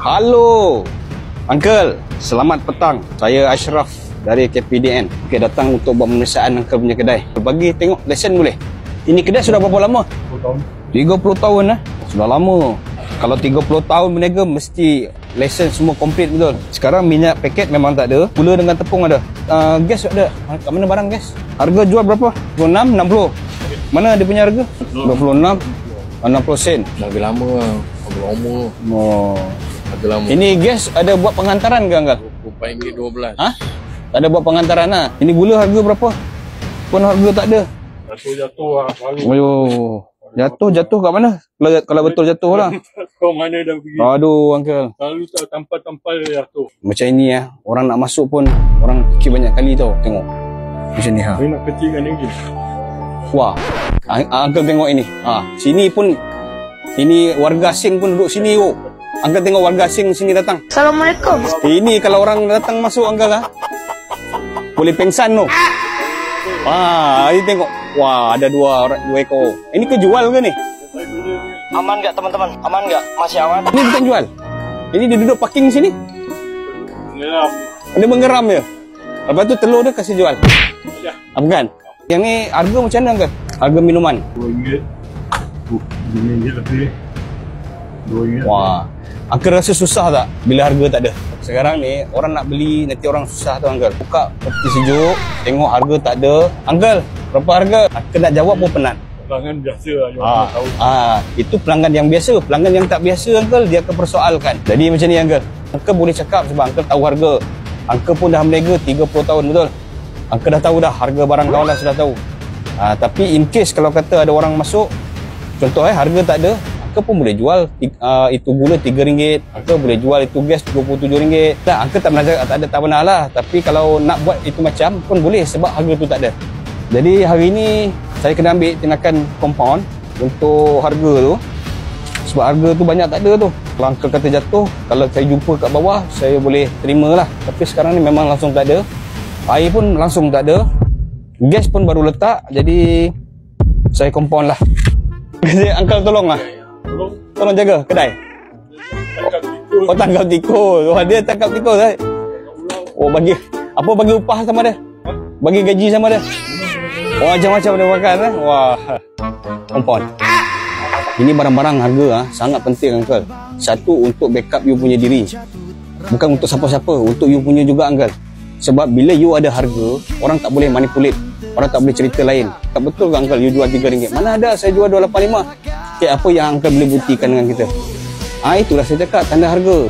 Halo Uncle, selamat petang. Saya Ashraf dari KPDN. Okay, datang untuk buat pemeriksaan Uncle punya kedai. Bagi tengok lesen boleh? Ini kedai sudah berapa lama? 30 tahun lah. Sudah lama. Kalau 30 tahun berniaga mesti lesen semua komplit betul. Sekarang minyak paket memang tak ada. Gula dengan tepung ada. Gas ada. Kat mana barang gas? Harga jual berapa? 26, 60. Mana dia punya harga? 26, 60 sen. Dah lebih lama lah. Lama. Oh. Harga lama. Ini gas ada buat pengantaran ke Uncle? RM24.12. Ha? Tak ada buat pengantaran lah. Ini gula harga berapa? Pun harga tak ada. Jatuh lah. Aduh. Jatuh kat mana? Kalau betul jatuh lah. Kau mana dah pergi? Aduh Uncle. Lalu tak tampal-tampal jatuh. Macam ini ya. Orang nak masuk pun orang fikir banyak kali tau. Tengok. Macam ni ha. Saya nak kecilkan lagi. Wah. Uncle tengok ini. Sini pun. Ini warga asing pun duduk sini yuk. Uncle tengok warga asing sini datang. Assalamualaikum. Ini kalau orang datang masuk Uncle lah. Boleh pengsan tu. Ini tengok. Wah, ada dua ekor. Ini kejual ke ni? Aman nggak teman-teman? Aman nggak? Masih aman? Ini bukan jual. Ini dia duduk parking sini. Ngeram. Dia menggeram je. Lepas tu telur dia kasih jual. Bukan? Yang ni harga macam mana Uncle? Harga minuman. RM2. RM2 lebih. RM2. Wah. Uncle rasa susah tak bila harga tak ada? Sekarang ni orang nak beli nanti orang susah tu Uncle. Buka peti sejuk, tengok harga tak ada. Uncle, berapa harga? Uncle nak jawab pun penat. Pelanggan biasa lah. Tahu. Itu pelanggan yang biasa. Pelanggan yang tak biasa Uncle, dia akan persoalkan. Jadi macam ni Uncle. Uncle boleh cakap sebab Uncle tahu harga. Uncle pun dah berniaga 30 tahun betul. Uncle dah tahu dah harga barang kau dah sudah tahu. Tapi in case kalau kata ada orang masuk, contoh harga tak ada, Uncle pun boleh jual itu gula RM3. Uncle boleh jual itu gas RM27. Uncle tak pernah lah. Tapi kalau nak buat itu macam pun boleh sebab harga tu tak ada. Jadi hari ni saya kena ambil tindakan compound untuk harga tu. Sebab harga tu banyak tak ada tu. Kalau Uncle kata jatuh, kalau saya jumpa kat bawah, saya boleh terima lah. Tapi sekarang ni memang langsung tak ada. Air pun langsung tak ada. Gas pun baru letak. Jadi saya compound lah. Uncle tolong lah. Tolong jaga kedai. Tangkap tikus. Dia tangkap tikus. Bagi upah sama dia? Bagi gaji sama dia? Macam-macam dia makan Wah. Compound. Ini barang-barang harga sangat penting Uncle. Satu untuk backup you punya diri. Bukan untuk siapa-siapa, untuk you punya juga Uncle. Sebab bila you ada harga, orang tak boleh manipulate. Orang tak boleh cerita lain. Tak betul ke Uncle you jual RM3? Mana ada saya jual RM2.85. Apa yang Uncle boleh buktikan dengan kita? Itulah saya cakap tanda harga.